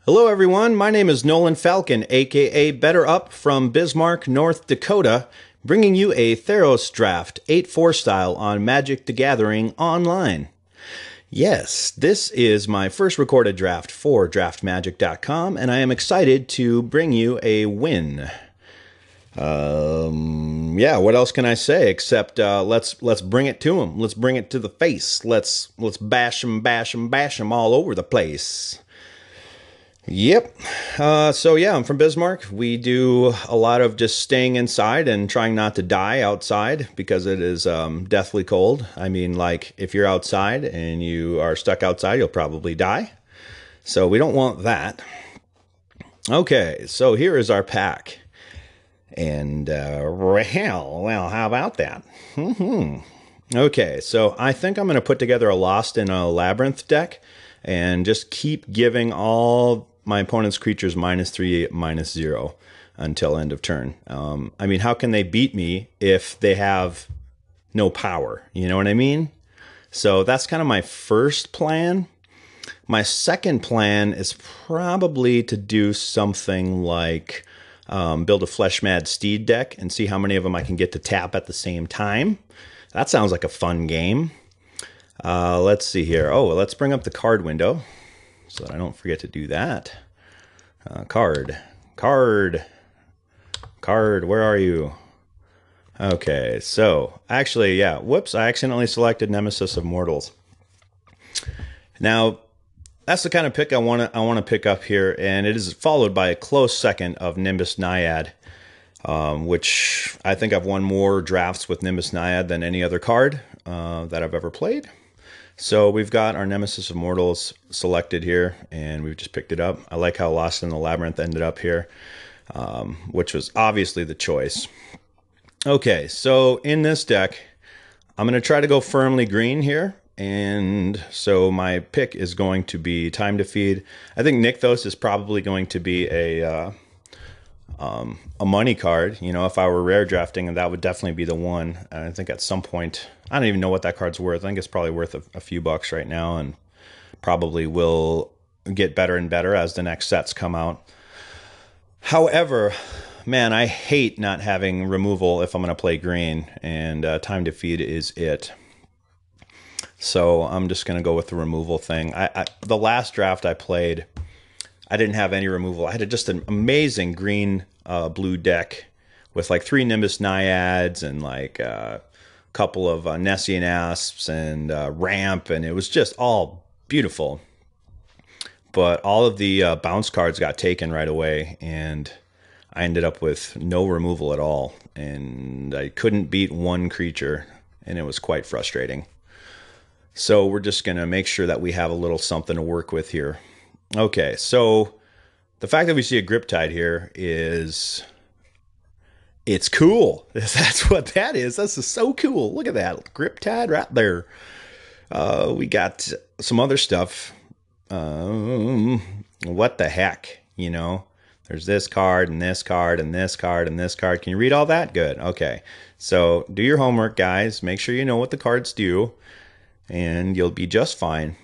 Hello everyone, my name is Nolyn Falcon, aka Bettorup from Bismarck, North Dakota, bringing you a Theros draft 8-4 style on Magic the Gathering online. Yes, this is my first recorded draft for DraftMagic.com, and I am excited to bring you a win. Yeah, what else can I say except let's bring it to them. Let's bring it to the face. Let's bash them all over the place. Yep. So yeah, I'm from Bismarck. We do a lot of just staying inside and trying not to die outside because it is deathly cold. I mean, like if you're outside and you are stuck outside, you'll probably die. So we don't want that. Okay, so here is our pack. And well, how about that? Okay, so I think I'm going to put together a Lost in a Labyrinth deck and just keep giving all my opponent's creatures -3, -0 until end of turn. I mean, how can they beat me if they have no power? You know what I mean? So that's kind of my first plan. My second plan is probably to do something like build a Flesh Mad Steed deck and see how many of them I can get to tap at the same time. That sounds like a fun game. Let's see here. Oh, let's bring up the card window so that I don't forget to do that. Card, where are you? Okay, so actually, yeah, whoops, I accidentally selected Nemesis of Mortals. Now, that's the kind of pick I want to pick up here, and it is followed by a close second of Nimbus Naiad, which I think I've won more drafts with Nimbus Naiad than any other card that I've ever played. So we've got our Nemesis of Mortals selected here, and we've just picked it up. I like how Lost in the Labyrinth ended up here, which was obviously the choice. Okay, so in this deck, I'm going to try to go firmly green here, and so my pick is going to be Time to Feed. I think Nykthos is probably going to be a money card. You know, if I were rare drafting, that would definitely be the one. And I think at some point, I don't even know what that card's worth. I think it's probably worth a few bucks right now, and probably will get better and better as the next sets come out. However, man, I hate not having removal if I'm going to play green, and Time to Feed is it. So I'm just going to go with the removal thing. The last draft I played, I didn't have any removal. I had just an amazing green blue deck with like 3 Nimbus Naiads and like a couple of Nessian Asps and Ramp, and it was just all beautiful. But all of the bounce cards got taken right away, and I ended up with no removal at all, and I couldn't beat one creature, and it was quite frustrating. So we're just going to make sure that we have a little something to work with here. Okay, so the fact that we see a Griptide here is, it's cool. That's what that is. This is so cool. Look at that Griptide right there. We got some other stuff. What the heck, you know? There's this card and this card and this card and this card. Can you read all that? Good. Okay, so do your homework, guys. Make sure you know what the cards do, and you'll be just fine.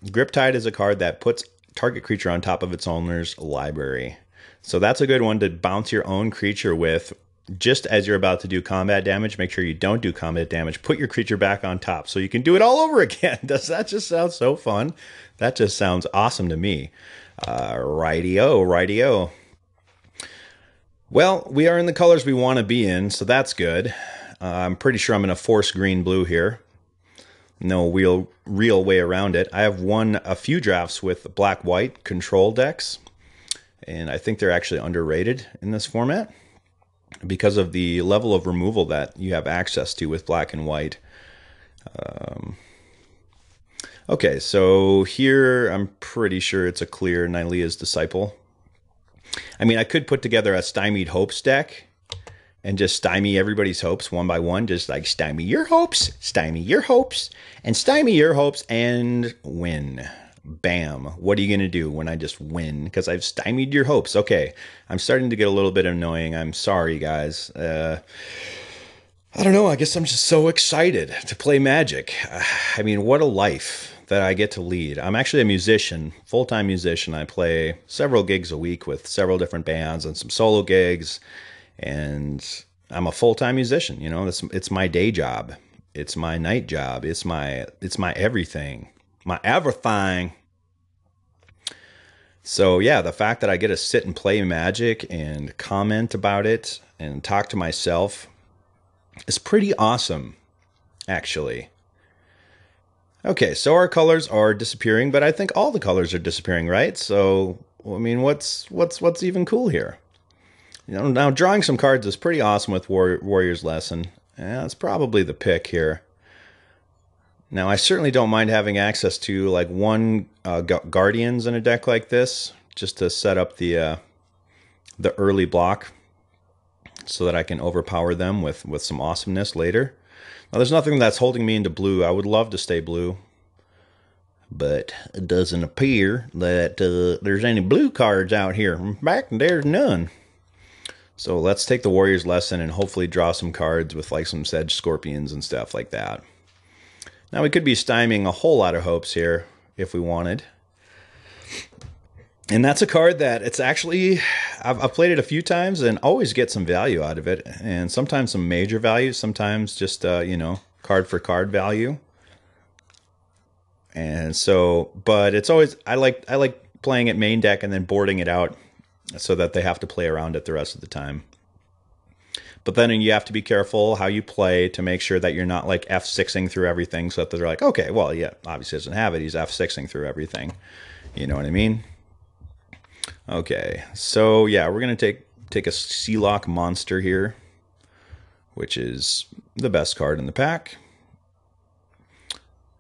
Griptide is a card that puts target creature on top of its owner's library. So that's a good one to bounce your own creature with just as you're about to do combat damage. Make sure you don't do combat damage. Put your creature back on top so you can do it all over again. Does that just sound so fun? That just sounds awesome to me. Rightio. Well, we are in the colors we want to be in, so that's good. I'm pretty sure I'm going to force green-blue here. No real way around it. I have won a few drafts with black-white control decks, and I think they're actually underrated in this format because of the level of removal that you have access to with black and white. Okay, so here I'm pretty sure it's a clear Nylea's Disciple. I mean, I could put together a Stymied Hopes deck and just stymie everybody's hopes one by one, just like stymie your hopes, and stymie your hopes, and win. Bam. What are you going to do when I just win? Because I've stymied your hopes. Okay, I'm starting to get a little bit annoying. I'm sorry, guys. I don't know. I guess I'm just so excited to play Magic. I mean, what a life. that I get to lead. I'm actually a musician, full-time musician. I play several gigs a week with several different bands and some solo gigs, and I'm a full-time musician. You know, it's my day job. It's my night job. It's my everything. My everything. So yeah, the fact that I get to sit and play Magic and comment about it and talk to myself is pretty awesome, actually. Okay, so our colors are disappearing, but I think all the colors are disappearing, right? So, I mean, what's even cool here? You know, now drawing some cards is pretty awesome with Warrior's Lesson. Yeah, it's probably the pick here. Now, I certainly don't mind having access to like one Guardians in a deck like this, just to set up the early block, so that I can overpower them with some awesomeness later. Now, there's nothing that's holding me into blue. I would love to stay blue, but it doesn't appear that there's any blue cards out here. In fact, there's none. So let's take the Warrior's Lesson and hopefully draw some cards with like some Sedge Scorpions and stuff like that. Now, we could be stymieing a whole lot of hopes here if we wanted. And that's a card that it's actually, I've played it a few times and always get some value out of it. And sometimes some major value, sometimes just, you know, card for card value. And so, but it's always, I like playing it main deck and then boarding it out so that they have to play around it the rest of the time. But then you have to be careful how you play to make sure that you're not like F6ing through everything, so that they're like, okay, well, yeah, obviously doesn't have it. He's F6ing through everything. You know what I mean? Okay, so yeah, we're going to take a Sealock Monster here, which is the best card in the pack.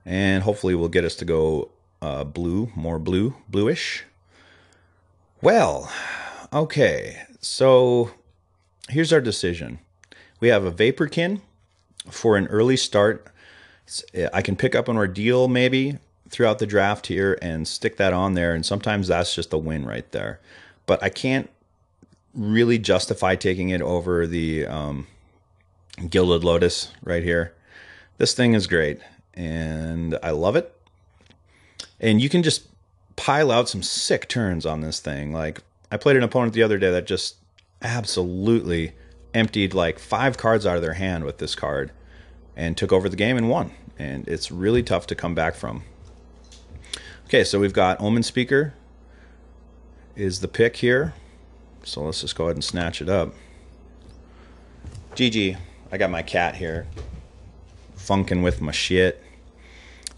And hopefully will get us to go blue, more bluish. Well, okay, so here's our decision. We have a Vaporkin for an early start. I can pick up an Ordeal maybe throughout the draft here and stick that on there, and sometimes that's just a win right there. But I can't really justify taking it over the Gilded Lotus right here. This thing is great, and I love it. And you can just pile out some sick turns on this thing. Like, I played an opponent the other day that just absolutely emptied like 5 cards out of their hand with this card and took over the game and won. And it's really tough to come back from. Okay, so we've got Omen Speaker is the pick here. So let's just go ahead and snatch it up. GG. I got my cat here funking with my shit.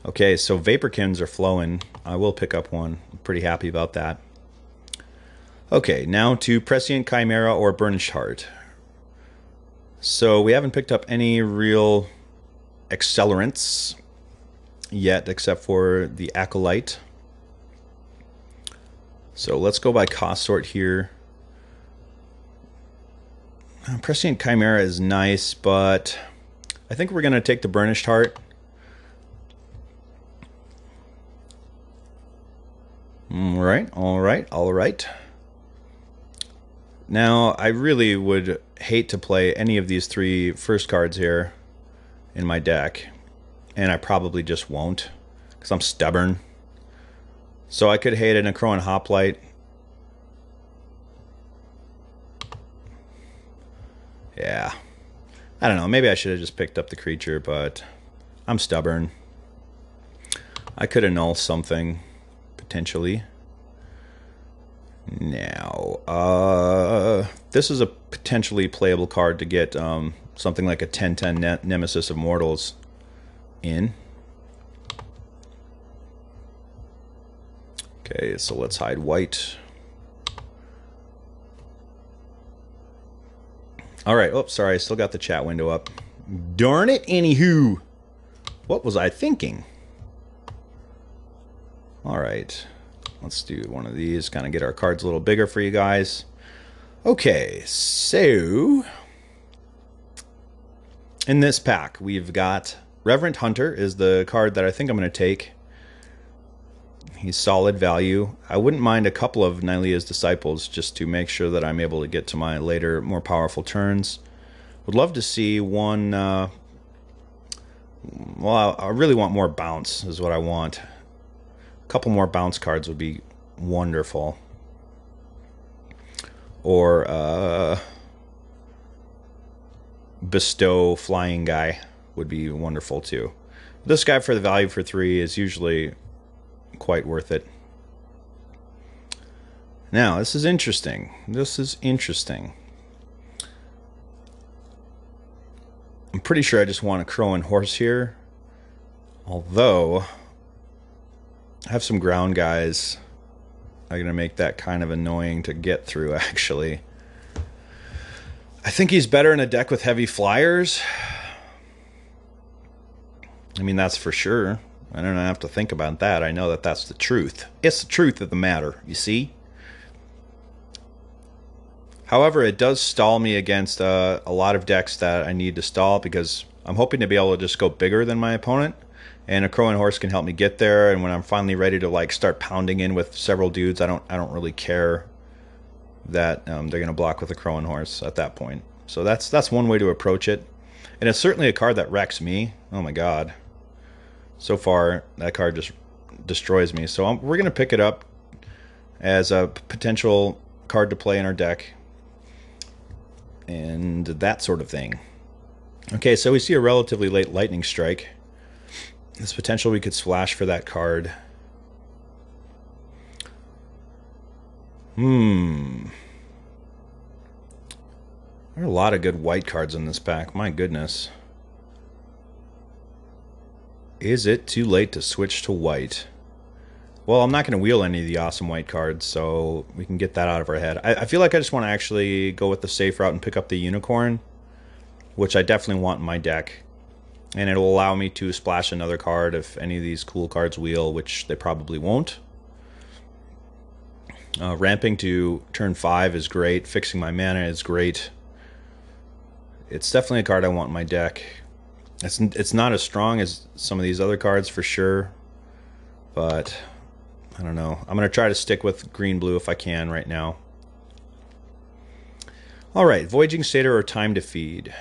Okay, so Vaporkins are flowing. I will pick up one. I'm pretty happy about that. Okay, now to Prescient Chimera or Burnished Heart. So we haven't picked up any real accelerants yet, except for the Acolyte. So let's go by cost sort here. Prescient Chimera is nice, but I think we're going to take the Burnished Heart. All right. Now, I really would hate to play any of these 3 first cards here in my deck, and I probably just won't, because I'm stubborn. So I could hate a Necroan Hoplite. Yeah. I don't know, maybe I should have just picked up the creature, but I'm stubborn. I could annul something, potentially. Now, this is a potentially playable card to get something like a 10/10 Nemesis of Mortals in. Okay, so let's hide white. All right, oops, sorry, I still got the chat window up. Darn it, anywho. What was I thinking? All right. Let's do one of these, kind of get our cards a little bigger for you guys. Okay, so in this pack, we've got Reverent Hunter is the card that I think I'm going to take. He's solid value. I wouldn't mind a couple of Nylea's Disciples just to make sure that I'm able to get to my later, more powerful turns. Would love to see one... well, I really want more bounce is what I want. couple more bounce cards would be wonderful. Or bestow flying guy would be wonderful too. This guy for the value for 3 is usually quite worth it. Now, this is interesting. This is interesting. I'm pretty sure I just want a crow and horse here. Although, I have some ground guys. I'm going to make that kind of annoying to get through, actually. I think he's better in a deck with heavy flyers. I mean, that's for sure. I don't have to think about that. I know that that's the truth. It's the truth of the matter, you see? However, it does stall me against a lot of decks that I need to stall because I'm hoping to be able to just go bigger than my opponent. And a crow and horse can help me get there. And when I'm finally ready to like start pounding in with several dudes, I don't really care that they're going to block with a crow and horse at that point. So that's one way to approach it. And it's certainly a card that wrecks me. Oh my god. So far, that card just destroys me. So we're going to pick it up as a potential card to play in our deck. And that sort of thing. Okay, so we see a relatively late lightning strike. There's potential we could splash for that card. There are a lot of good white cards in this pack. My goodness. Is it too late to switch to white? Well, I'm not going to wheel any of the awesome white cards, so we can get that out of our head. I feel like I just want to actually go with the safe route and pick up the unicorn, which I definitely want in my deck. And it'll allow me to splash another card if any of these cool cards wheel, which they probably won't. Ramping to turn 5 is great. Fixing my mana is great. It's definitely a card I want in my deck. It's not as strong as some of these other cards for sure, but I don't know. I'm going to try to stick with green-blue if I can right now. Alright, Voyaging Satyr or Time to Feed.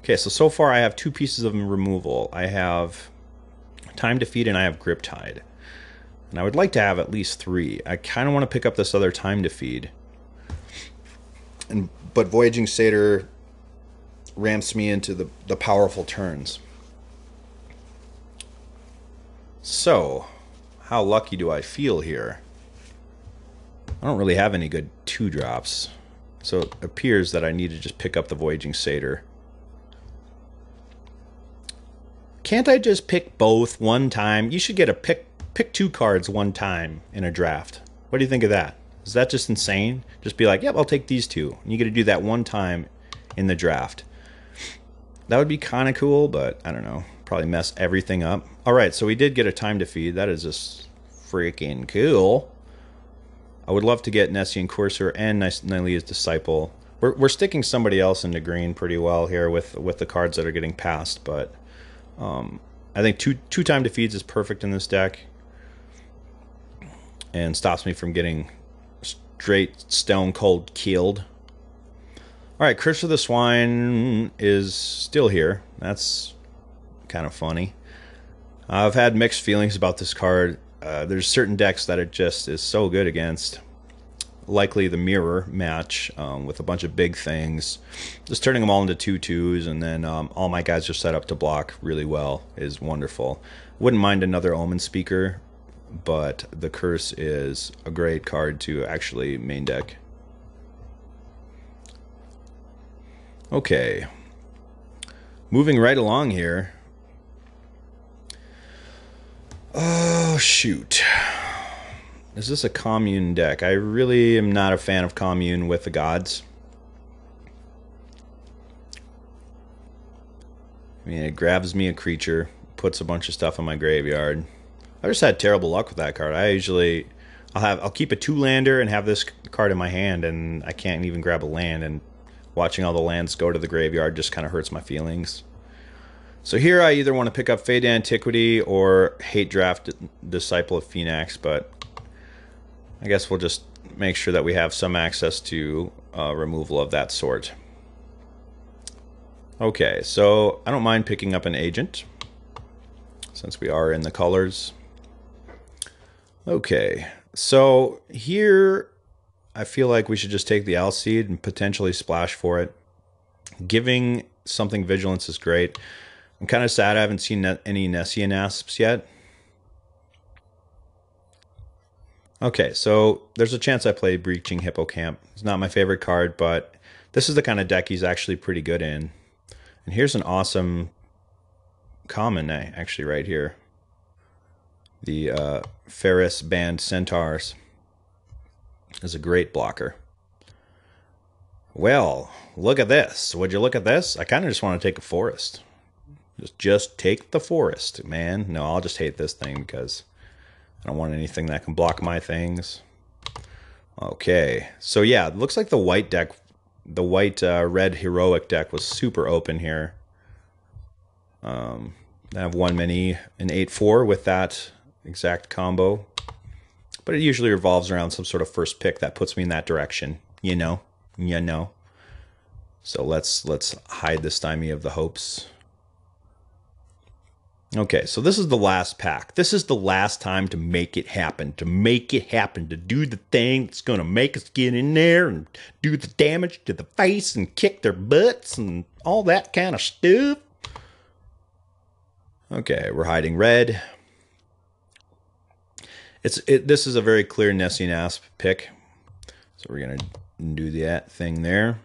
Okay, so far I have 2 pieces of removal. I have Time to Feed and I have Griptide. And I would like to have at least 3. I kind of want to pick up this other Time to Feed. But Voyaging Satyr ramps me into the powerful turns. So, how lucky do I feel here? I don't really have any good 2-drops. So it appears that I need to just pick up the Voyaging Satyr. Can't I just pick both one time? You should get a pick 2 cards one time in a draft. What do you think of that? Is that just insane? Just be like, yep, I'll take these 2. And you get to do that one time in the draft. That would be kind of cool, but I don't know. Probably mess everything up. Alright, so we did get a Time to Feed. That is just freaking cool. I would love to get Nessian Courser and Nylea's Disciple. We're sticking somebody else into green pretty well here with the cards that are getting passed, but I think two Time to Feeds is perfect in this deck and stops me from getting straight stone cold killed. Alright, Curse of the Swine is still here. That's kind of funny. I've had mixed feelings about this card. There's certain decks that it just is so good against. Likely the mirror match with a bunch of big things. Just turning them all into 2/2s and then all my guys are set up to block really well is wonderful. Wouldn't mind another Omen Speaker, but the Curse is a great card to actually main deck. Okay. Moving right along here. Oh, shoot. Is this a commune deck? I really am not a fan of commune with the gods. I mean, it grabs me a creature, puts a bunch of stuff in my graveyard. I just had terrible luck with that card. I'll keep a 2-lander and have this card in my hand, and I can't even grab a land, and watching all the lands go to the graveyard just kind of hurts my feelings. So here I either want to pick up Fade Antiquity or Hate Draft Disciple of Phoenix, but I guess we'll just make sure that we have some access to removal of that sort. Okay, so I don't mind picking up an Agent, since we are in the colors. Okay, so here I feel like we should just take the L seed and potentially splash for it. Giving something Vigilance is great. I'm kind of sad I haven't seen any Nessian Asps yet. Okay, so there's a chance I play Breaching Hippocamp. It's not my favorite card, but this is the kind of deck he's actually pretty good in. And here's an awesome common, actually, right here. The Ferris Band Centaurs is a great blocker. Well, look at this. Would you look at this? I kind of just want to take a forest. Just take the forest, man. No, I'll just hate this thing because I don't want anything that can block my things. Okay, so yeah, it looks like the white deck, the white red heroic deck was super open here. I have one mini, an 8/4 with that exact combo, but it usually revolves around some sort of first pick that puts me in that direction. You know. So let's hide the stymie of the hopes. Okay, so this is the last pack. This is the last time to make it happen, to do the thing that's going to make us get in there and do the damage to the face and kick their butts and all that kind of stuff. Okay, we're hiding red. This is a very clear Nessian Asp pick, so we're going to do that thing there.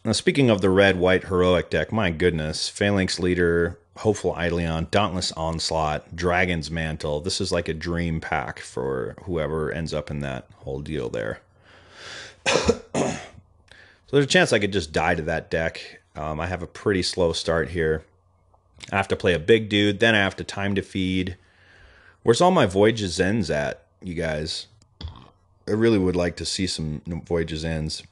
Now, speaking of the red-white heroic deck, my goodness, Phalanx Leader, Hopeful Eidolon, Dauntless Onslaught, Dragon's Mantle. This is like a dream pack for whoever ends up in that whole deal there. So there's a chance I could just die to that deck. I have a pretty slow start here. I have to play a big dude, then I have to time to feed. Where's all my Voyage's Ends at, you guys? I really would like to see some Voyage's Ends.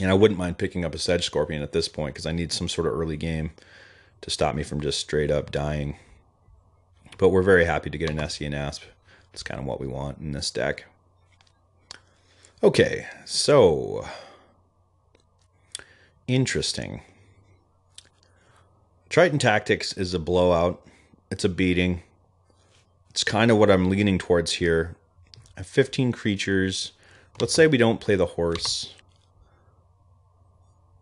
And I wouldn't mind picking up a Sedge Scorpion at this point because I need some sort of early game to stop me from just straight up dying. But we're very happy to get an Nessian Asp. That's kind of what we want in this deck. Okay, so interesting. Triton Tactics is a blowout. It's a beating. It's kind of what I'm leaning towards here. I have 15 creatures. Let's say we don't play the horse.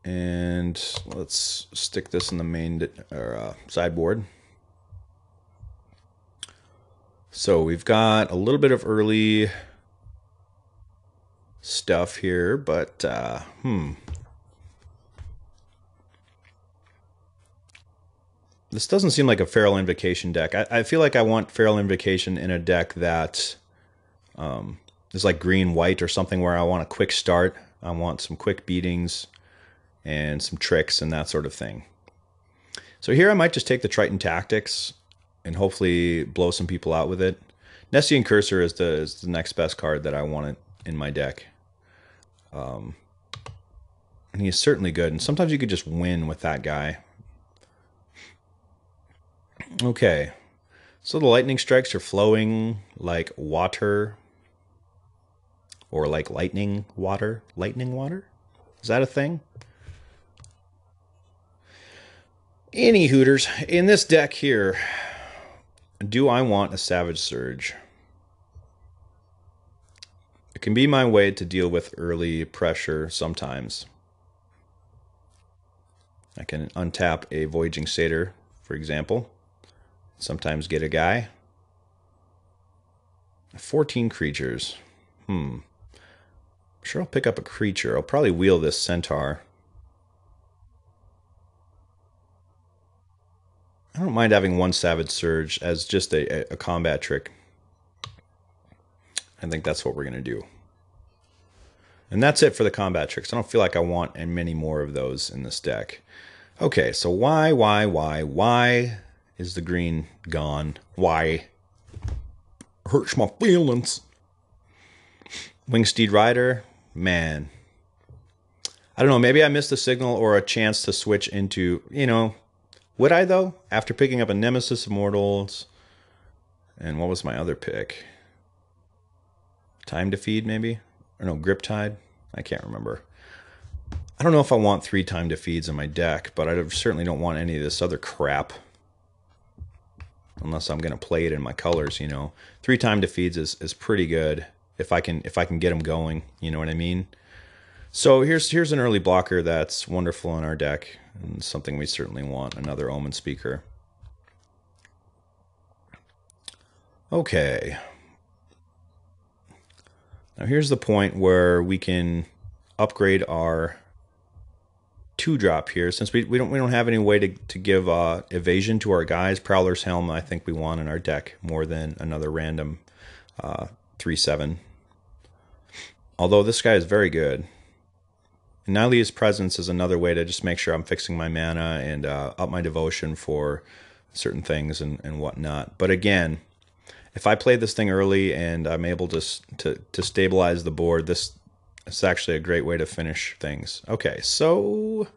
And let's stick this in the main sideboard. So we've got a little bit of early stuff here, but this doesn't seem like a Feral Invocation deck. I feel like I want Feral Invocation in a deck that is like green-white or something where I want a quick start. I want some quick beatings and some tricks and that sort of thing. So here I might just take the Triton Tactics and hopefully blow some people out with it. Nessian Cursor is the next best card that I want in my deck. And he is certainly good. And sometimes you could just win with that guy. Okay. So the lightning strikes are flowing like water. Or like lightning water. Lightning water? Is that a thing? Any Hooters, in this deck here, do I want a Savage Surge? It can be my way to deal with early pressure sometimes. I can untap a Voyaging Satyr, for example. Sometimes get a guy. 14 creatures. I'm sure I'll pick up a creature. I'll probably wheel this Centaur. I don't mind having one Savage Surge as just a combat trick. I think that's what we're going to do. And that's it for the combat tricks. I don't feel like I want many more of those in this deck. Okay, so why is the green gone? Why? Hurts my feelings. Wingsteed Rider, man. I don't know, maybe I missed a signal or a chance to switch into, would I, though? After picking up a Nemesis Immortals, and what was my other pick? Time to Feed, maybe? Or no, Griptide? I can't remember. I don't know if I want 3 Time to Feeds in my deck, but I certainly don't want any of this other crap. unless I'm going to play it in my colors, you know. 3 time defeats is pretty good if I can get them going, you know what I mean? So here's an early blocker that's wonderful in our deck, and something we certainly want, another Omen Speaker. Okay. Now here's the point where we can upgrade our 2-drop here, since we don't have any way to give evasion to our guys. Prowler's Helm I think we want in our deck more than another random 3/7. Although this guy is very good. And Nylea's Presence is another way to just make sure I'm fixing my mana and up my devotion for certain things and whatnot. But again, if I play this thing early and I'm able to stabilize the board, it's actually a great way to finish things. Okay, so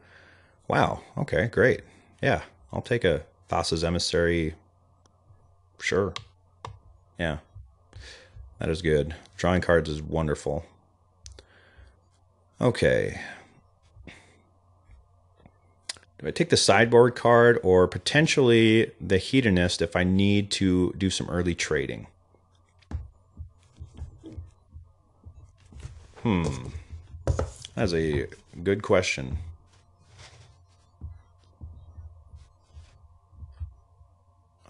wow. Okay, great. Yeah, I'll take a Thassa's Emissary. Sure. Yeah, that is good. Drawing cards is wonderful. Okay. Do I take the sideboard card or potentially the Hedonist if I need to do some early trading? That's a good question.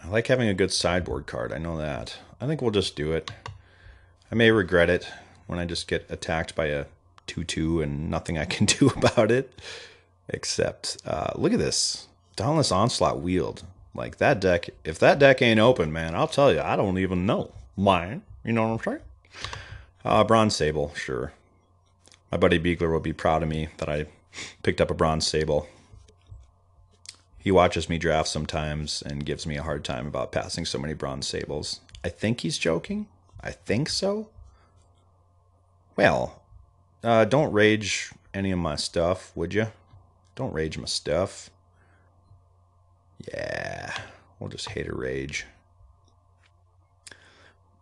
I like having a good sideboard card. I know that. I think we'll just do it. I may regret it when I just get attacked by a 2/2 and nothing I can do about it. Except, look at this. Dauntless Onslaught Wield. Like, that deck, if that deck ain't open, man, I'll tell you, I don't even know mine. You know what I'm saying? Bronze Sable, sure. My buddy Beagler will be proud of me that I picked up a Bronze Sable. He watches me draft sometimes and gives me a hard time about passing so many Bronze Sables. I think he's joking. I think so. Well, don't rage any of my stuff, would you? Don't rage my stuff. Yeah, we'll just hate a rage.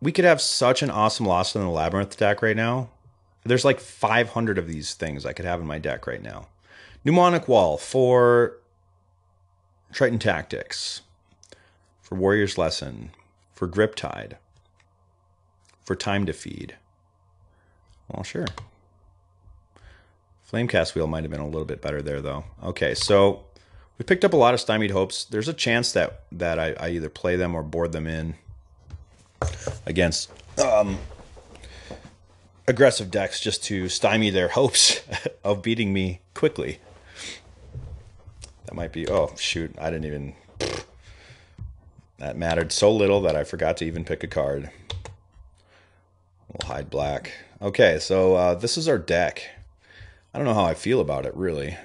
We could have such an awesome Lost in the Labyrinth deck right now. There's like 500 of these things I could have in my deck right now. Mnemonic Wall for Triton Tactics, for Warrior's Lesson, for Griptide, for Time to Feed. Well, sure. Flamecast Wheel might have been a little bit better there, though. Okay, so we picked up a lot of Stymied Hopes. There's a chance that I either play them or board them in against aggressive decks just to stymie their hopes of beating me quickly. That might be... Oh, shoot. I didn't even... That mattered so little that I forgot to even pick a card. We'll hide black. Okay, so this is our deck. I don't know how I feel about it, really. I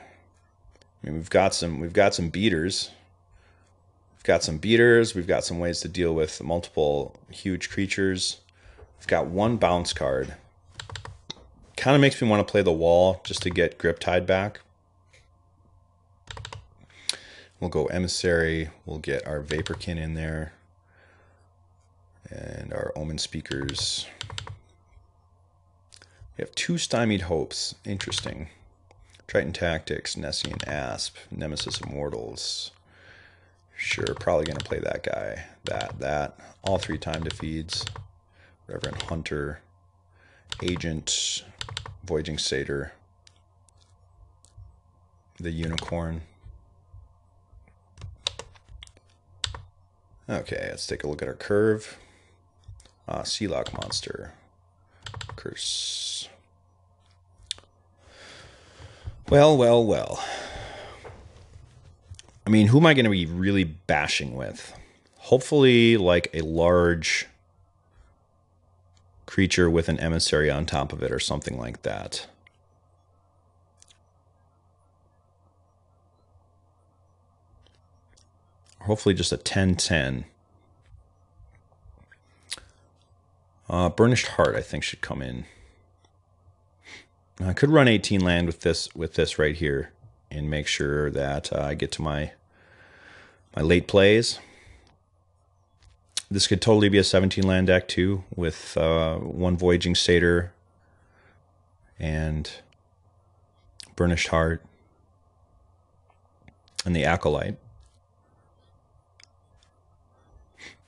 mean, we've got some beaters. We've got some beaters. We've got some ways to deal with multiple huge creatures. We've got one bounce card. Kind of makes me want to play the wall just to get Griptide back. We'll go Emissary. We'll get our Vaporkin in there. And our Omen Speakers. We have 2 Stymied Hopes. Interesting. Triton Tactics, Nessian Asp, Nemesis Immortals. Sure, probably going to play that guy. That. All 3 time defeats. Reverend Hunter. Agent. Voyaging Satyr. The Unicorn. Okay, let's take a look at our curve. Sealock Monster. Curse. Well. I mean, who am I going to be really bashing with? Hopefully, like a large creature with an emissary on top of it or something like that. Hopefully just a 10/10. Burnished Heart, I think, should come in. I could run 18 land with this right here and make sure that I get to my late plays. This could totally be a 17 land deck too, with 1 Voyaging Satyr and Burnished Heart and the Acolyte.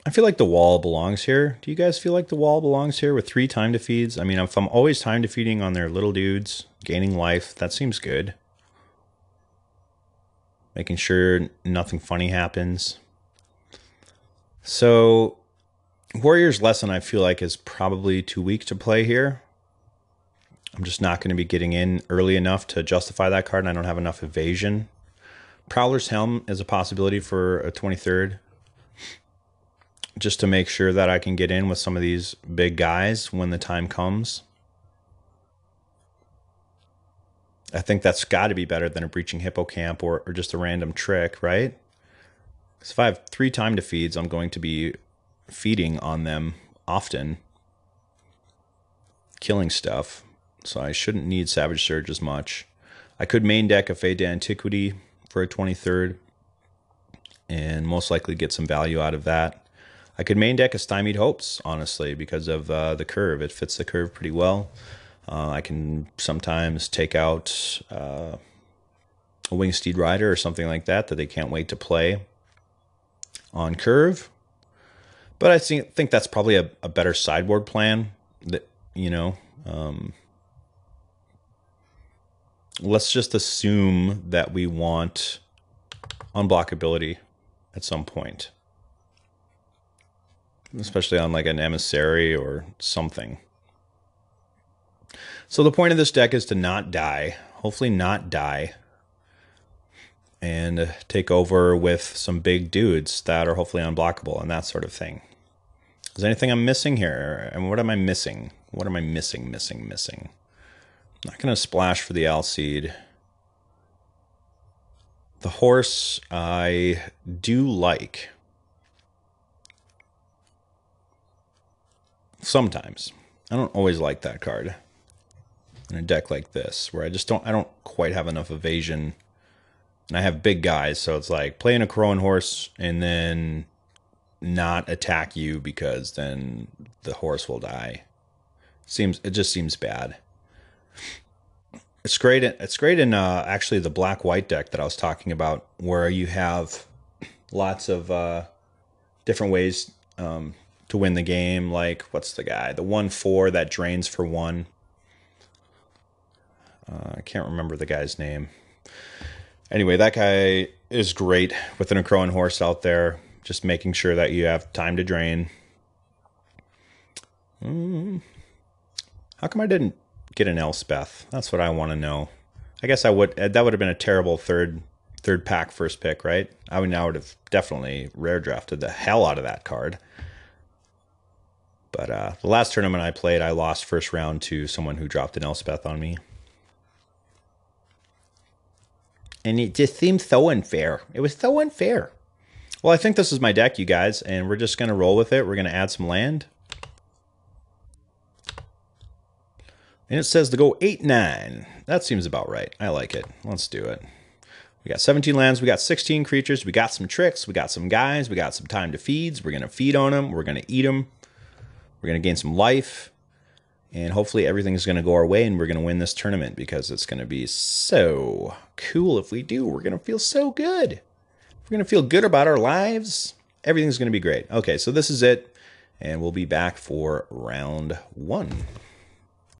I feel like the wall belongs here. Do you guys feel like the wall belongs here with 3 time defeats? I mean, if I'm always time defeating on their little dudes, gaining life, that seems good. Making sure nothing funny happens. So, Warrior's Lesson, I feel like, is probably too weak to play here. I'm just not going to be getting in early enough to justify that card, and I don't have enough evasion. Prowler's Helm is a possibility for a 23rd. Just to make sure that I can get in with some of these big guys when the time comes. I think that's got to be better than a Breaching Hippocamp or just a random trick, right? Because if I have 3 time defeats, I'm going to be feeding on them often. Killing stuff. So I shouldn't need Savage Surge as much. I could main deck a Fade to Antiquity for a 23rd. And most likely get some value out of that. I could main deck a Stymied Hopes, honestly, because of the curve. It fits the curve pretty well. I can sometimes take out a Wingsteed Rider or something like that they can't wait to play on curve. But I think that's probably a better sideboard plan. That, you know, let's just assume that we want unblockability at some point. Especially on like an Emissary or something. So the point of this deck is to not die. Hopefully not die. And take over with some big dudes that are hopefully unblockable and that sort of thing. Is there anything I'm missing here? And what am I missing? What am I missing? I'm not going to splash for the Alseed. The horse I do like. Sometimes. I don't always like that card in a deck like this, where I don't quite have enough evasion, and I have big guys, so it's like playing a Crowan horse and then not attack you because then the horse will die. It just seems bad. It's great. It's great in actually the black-white deck that I was talking about, where you have lots of different ways to win the game. Like, what's the guy? The 1/4 that drains for 1. I can't remember the guy's name. Anyway, that guy is great with an Crowan horse out there. Just making sure that you have time to drain. How come I didn't get an Elspeth? That's what I want to know. I guess I would. That would have been a terrible third pack first pick, right? I would have definitely rare drafted the hell out of that card. But the last tournament I played, I lost first round to someone who dropped an Elspeth on me. And it just seems so unfair. It was so unfair. Well, I think this is my deck, you guys, and we're just going to roll with it. We're going to add some land. And it says to go 8-9. That seems about right. I like it. Let's do it. We got 17 lands. We got 16 creatures. We got some tricks. We got some guys. We got some time to feeds. We're going to feed on them. We're going to eat them. We're going to gain some life. And hopefully everything's going to go our way and we're going to win this tournament, because it's going to be so cool if we do. We're going to feel so good. We're going to feel good about our lives. Everything's going to be great. Okay, so this is it. And we'll be back for round 1.